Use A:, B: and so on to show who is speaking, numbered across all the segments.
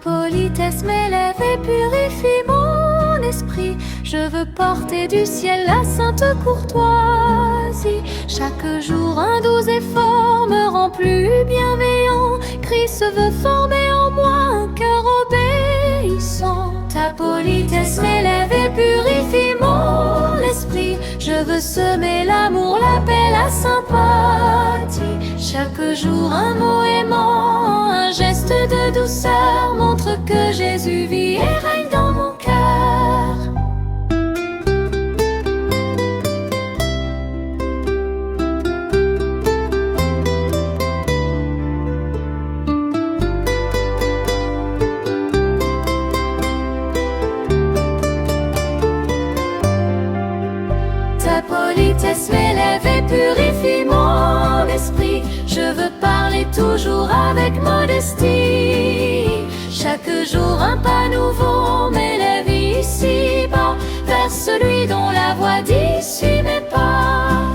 A: politesse m'élève et purifie mon esprit. Je veux porter du ciel la sainte courtoisie. Chaque jour un doux effort me rend plus bienveillant. Christ veut former en moi un cœur obéissant. Ta politesse m'élève et purifie mon esprit. Je veux semer l'amour, la paix, la sympathie. Chaque jour un mot aimant, un geste de douceur montre que Jésus vit et règne dans mon cœur. Ta politesse m'élève et purifie mon esprit. Je veux parler toujours avec modestie. Chaque jour un pas nouveau m'élève ici-bas vers celui dont la voix dit suis mes pas.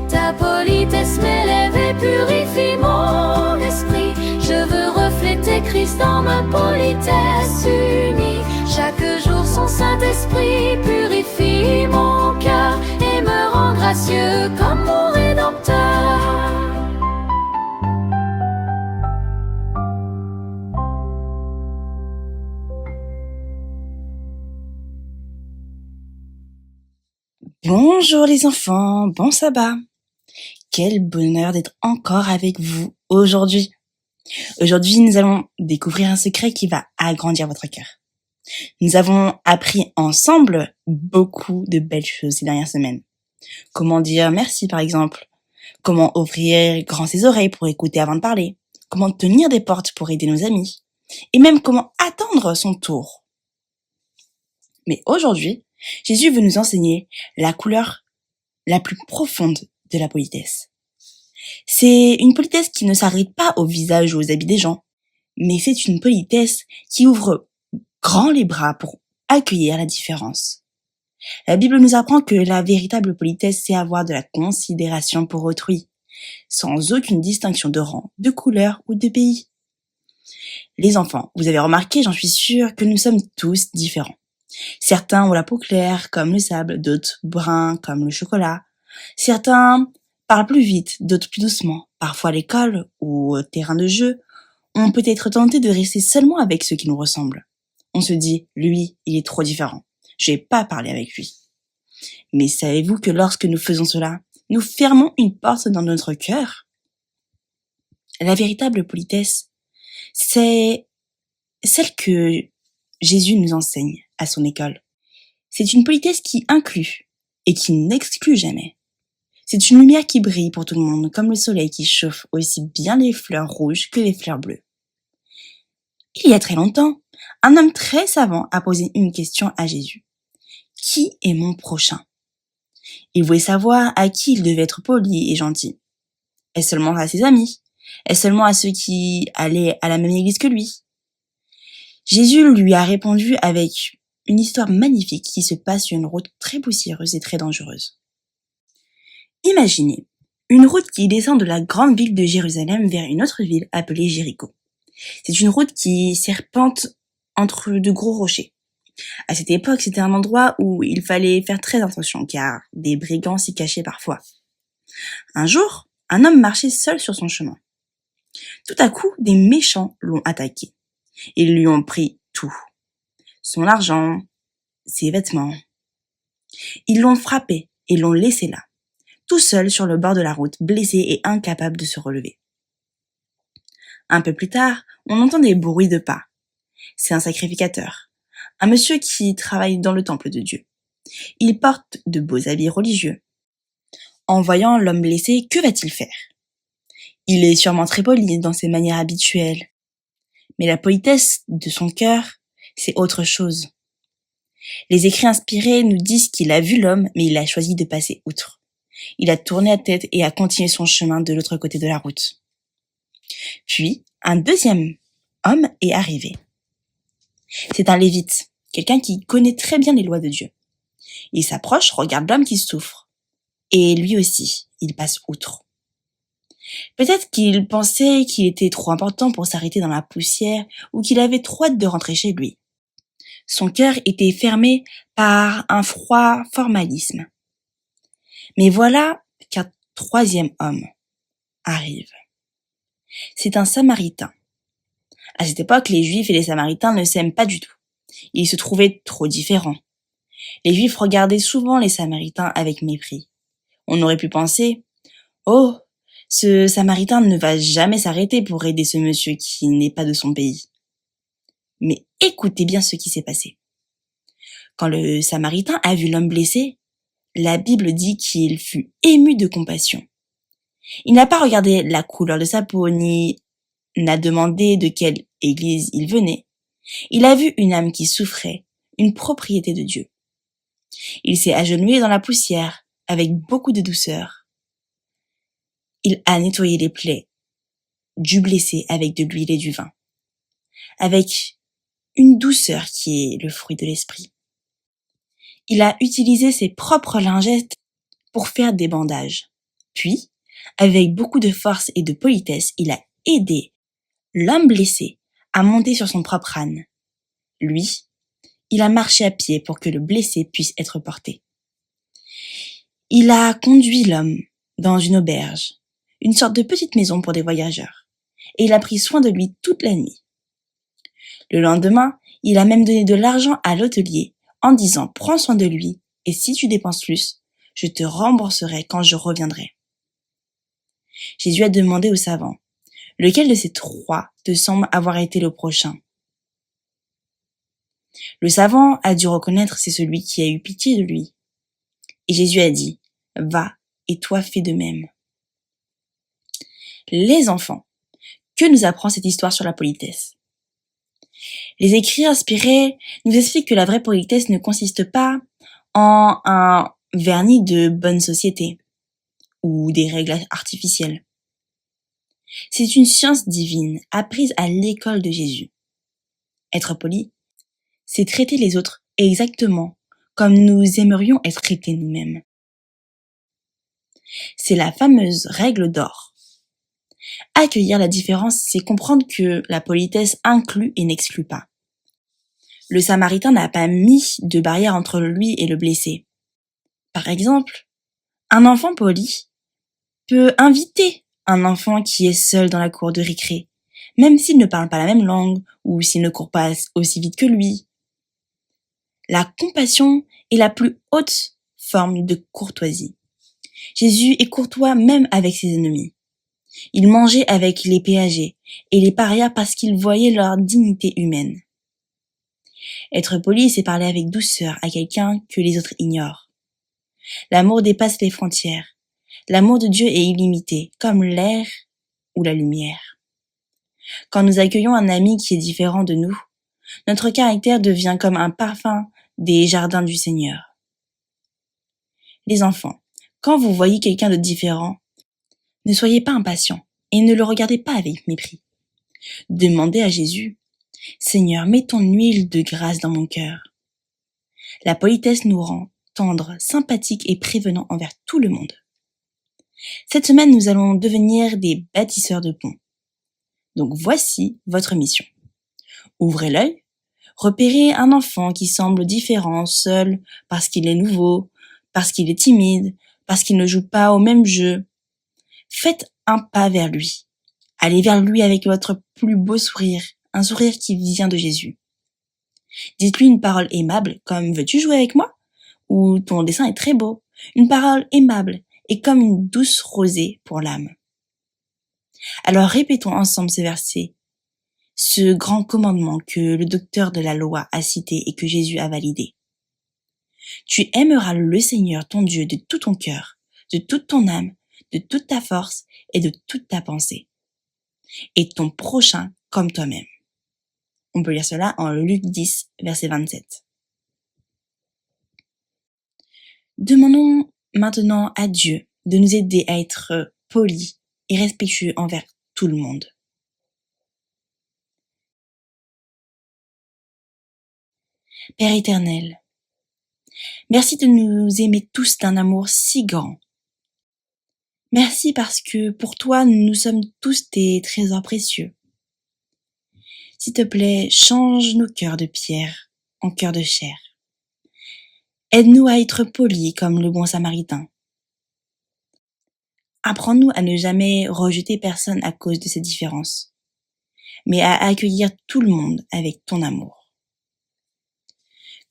A: Ta politesse m'élève et purifie mon esprit. Je veux refléter Christ dans ma politesse unie. Chaque jour son Saint-Esprit purifie mon cœur et me rend gracieux comme mon Rédempteur.
B: Bonjour les enfants, bon sabbat. Quel bonheur d'être encore avec vous aujourd'hui. Aujourd'hui, nous allons découvrir un secret qui va agrandir votre cœur. Nous avons appris ensemble beaucoup de belles choses ces dernières semaines. Comment dire merci par exemple. Comment ouvrir grand ses oreilles pour écouter avant de parler. Comment tenir des portes pour aider nos amis. Et même comment attendre son tour. Mais aujourd'hui, Jésus veut nous enseigner la couleur la plus profonde de la politesse. C'est une politesse qui ne s'arrête pas au visage ou aux habits des gens, mais c'est une politesse qui ouvre grand les bras pour accueillir la différence. La Bible nous apprend que la véritable politesse, c'est avoir de la considération pour autrui, sans aucune distinction de rang, de couleur ou de pays. Les enfants, vous avez remarqué, j'en suis sûre, que nous sommes tous différents. Certains ont la peau claire, comme le sable, d'autres bruns, comme le chocolat. Certains parlent plus vite, d'autres plus doucement. Parfois à l'école ou au terrain de jeu, on peut être tenté de rester seulement avec ceux qui nous ressemblent. On se dit, lui, il est trop différent. Je vais pas parler avec lui. Mais savez-vous que lorsque nous faisons cela, nous fermons une porte dans notre cœur? La véritable politesse, c'est celle que Jésus nous enseigne à son école. C'est une politesse qui inclut et qui n'exclut jamais. C'est une lumière qui brille pour tout le monde, comme le soleil qui chauffe aussi bien les fleurs rouges que les fleurs bleues. Il y a très longtemps, un homme très savant a posé une question à Jésus. Qui est mon prochain? Il voulait savoir à qui il devait être poli et gentil. Est-ce seulement à ses amis? Est-ce seulement à ceux qui allaient à la même église que lui? Jésus lui a répondu avec une histoire magnifique qui se passe sur une route très poussiéreuse et très dangereuse. Imaginez une route qui descend de la grande ville de Jérusalem vers une autre ville appelée Jéricho. C'est une route qui serpente entre de gros rochers. À cette époque, c'était un endroit où il fallait faire très attention car des brigands s'y cachaient parfois. Un jour, un homme marchait seul sur son chemin. Tout à coup, des méchants l'ont attaqué. Ils lui ont pris tout. Son argent, ses vêtements. Ils l'ont frappé et l'ont laissé là, tout seul sur le bord de la route, blessé et incapable de se relever. Un peu plus tard, on entend des bruits de pas. C'est un sacrificateur, un monsieur qui travaille dans le temple de Dieu. Il porte de beaux habits religieux. En voyant l'homme blessé, que va-t-il faire? Il est sûrement très poli dans ses manières habituelles. Mais la politesse de son cœur, c'est autre chose. Les écrits inspirés nous disent qu'il a vu l'homme, mais il a choisi de passer outre. Il a tourné la tête et a continué son chemin de l'autre côté de la route. Puis, un deuxième homme est arrivé. C'est un lévite, quelqu'un qui connaît très bien les lois de Dieu. Il s'approche, regarde l'homme qui souffre. Et lui aussi, il passe outre. Peut-être qu'il pensait qu'il était trop important pour s'arrêter dans la poussière ou qu'il avait trop hâte de rentrer chez lui. Son cœur était fermé par un froid formalisme. Mais voilà qu'un troisième homme arrive. C'est un Samaritain. À cette époque, les Juifs et les Samaritains ne s'aiment pas du tout. Ils se trouvaient trop différents. Les Juifs regardaient souvent les Samaritains avec mépris. On aurait pu penser, oh, ce Samaritain ne va jamais s'arrêter pour aider ce monsieur qui n'est pas de son pays. Mais écoutez bien ce qui s'est passé. Quand le Samaritain a vu l'homme blessé, la Bible dit qu'il fut ému de compassion. Il n'a pas regardé la couleur de sa peau, ni n'a demandé de quelle église il venait. Il a vu une âme qui souffrait, une propriété de Dieu. Il s'est agenouillé dans la poussière avec beaucoup de douceur. Il a nettoyé les plaies du blessé avec de l'huile et du vin, avec une douceur qui est le fruit de l'esprit. Il a utilisé ses propres lingettes pour faire des bandages. Puis, avec beaucoup de force et de politesse, il a aidé l'homme blessé à monter sur son propre âne. Lui, il a marché à pied pour que le blessé puisse être porté. Il a conduit l'homme dans une auberge, une sorte de petite maison pour des voyageurs, et il a pris soin de lui toute la nuit. Le lendemain, il a même donné de l'argent à l'hôtelier en disant « Prends soin de lui, et si tu dépenses plus, je te rembourserai quand je reviendrai. » Jésus a demandé aux savants « Lequel de ces trois te semble avoir été le prochain ?» Le savant a dû reconnaître c'est celui qui a eu pitié de lui. Et Jésus a dit « Va, et toi fais de même. » Les enfants, que nous apprend cette histoire sur la politesse? Les écrits inspirés nous expliquent que la vraie politesse ne consiste pas en un vernis de bonne société ou des règles artificielles. C'est une science divine apprise à l'école de Jésus. Être poli, c'est traiter les autres exactement comme nous aimerions être traités nous-mêmes. C'est la fameuse règle d'or. Accueillir la différence, c'est comprendre que la politesse inclut et n'exclut pas. Le Samaritain n'a pas mis de barrière entre lui et le blessé. Par exemple, un enfant poli peut inviter un enfant qui est seul dans la cour de récré, même s'il ne parle pas la même langue ou s'il ne court pas aussi vite que lui. La compassion est la plus haute forme de courtoisie. Jésus est courtois même avec ses ennemis. Il mangeait avec les péagers et les parias parce qu'il voyait leur dignité humaine. Être poli, c'est parler avec douceur à quelqu'un que les autres ignorent. L'amour dépasse les frontières. L'amour de Dieu est illimité, comme l'air ou la lumière. Quand nous accueillons un ami qui est différent de nous, notre caractère devient comme un parfum des jardins du Seigneur. Les enfants, quand vous voyez quelqu'un de différent, ne soyez pas impatients et ne le regardez pas avec mépris. Demandez à Jésus, « Seigneur, mets ton huile de grâce dans mon cœur. » La politesse nous rend tendres, sympathiques et prévenants envers tout le monde. Cette semaine, nous allons devenir des bâtisseurs de ponts. Donc voici votre mission. Ouvrez l'œil, repérez un enfant qui semble différent, seul, parce qu'il est nouveau, parce qu'il est timide, parce qu'il ne joue pas au même jeu. Faites un pas vers lui. Allez vers lui avec votre plus beau sourire, un sourire qui vient de Jésus. Dites-lui une parole aimable comme « Veux-tu jouer avec moi ?» ou « Ton dessin est très beau ». Une parole aimable est comme une douce rosée pour l'âme. Alors répétons ensemble ce verset, ce grand commandement que le docteur de la loi a cité et que Jésus a validé. Tu aimeras le Seigneur ton Dieu de tout ton cœur, de toute ton âme, de toute ta force et de toute ta pensée, et ton prochain comme toi-même. On peut lire cela en Luc 10, verset 27. Demandons maintenant à Dieu de nous aider à être polis et respectueux envers tout le monde. Père éternel, merci de nous aimer tous d'un amour si grand. Merci parce que pour toi, nous sommes tous des trésors précieux. S'il te plaît, change nos cœurs de pierre en cœurs de chair. Aide-nous à être polis comme le bon samaritain. Apprends-nous à ne jamais rejeter personne à cause de ses différences, mais à accueillir tout le monde avec ton amour.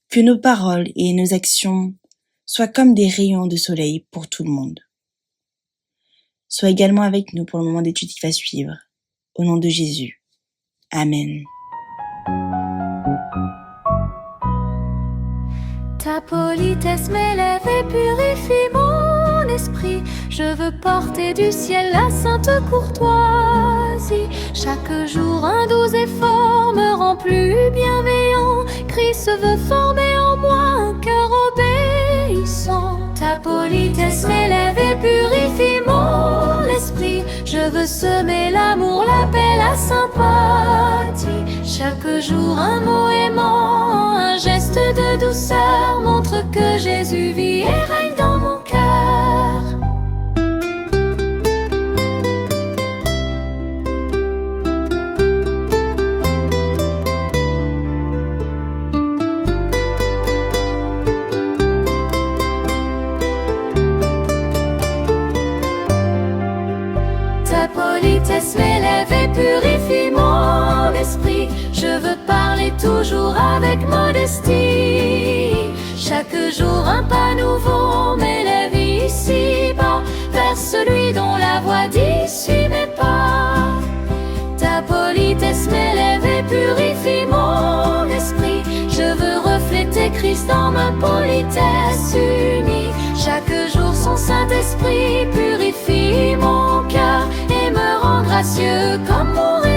B: Que nos paroles et nos actions soient comme des rayons de soleil pour tout le monde. Sois également avec nous pour le moment d'étude qui va suivre. Au nom de Jésus. Amen.
A: Ta politesse m'élève et purifie mon esprit. Je veux porter du ciel la sainte courtoisie. Chaque jour un doux effort me rend plus bienveillant. Christ veut former en moi un cœur obéissant. Ta politesse m'élève et purifie mon esprit. Je veux semer l'amour, la paix, la sympathie. Chaque jour un mot aimant, un geste de douceur montre que Jésus vit et règne dans mon cœur. Ta politesse m'élève et purifie mon esprit. Je veux parler toujours avec modestie. Chaque jour un pas nouveau m'élève ici-bas vers celui dont la voix dit suis mes pas. Ta politesse m'élève et purifie mon esprit. Je veux refléter Christ dans ma politesse unie. Chaque jour son Saint-Esprit purifie mon cœur et me rend gracieux comme mon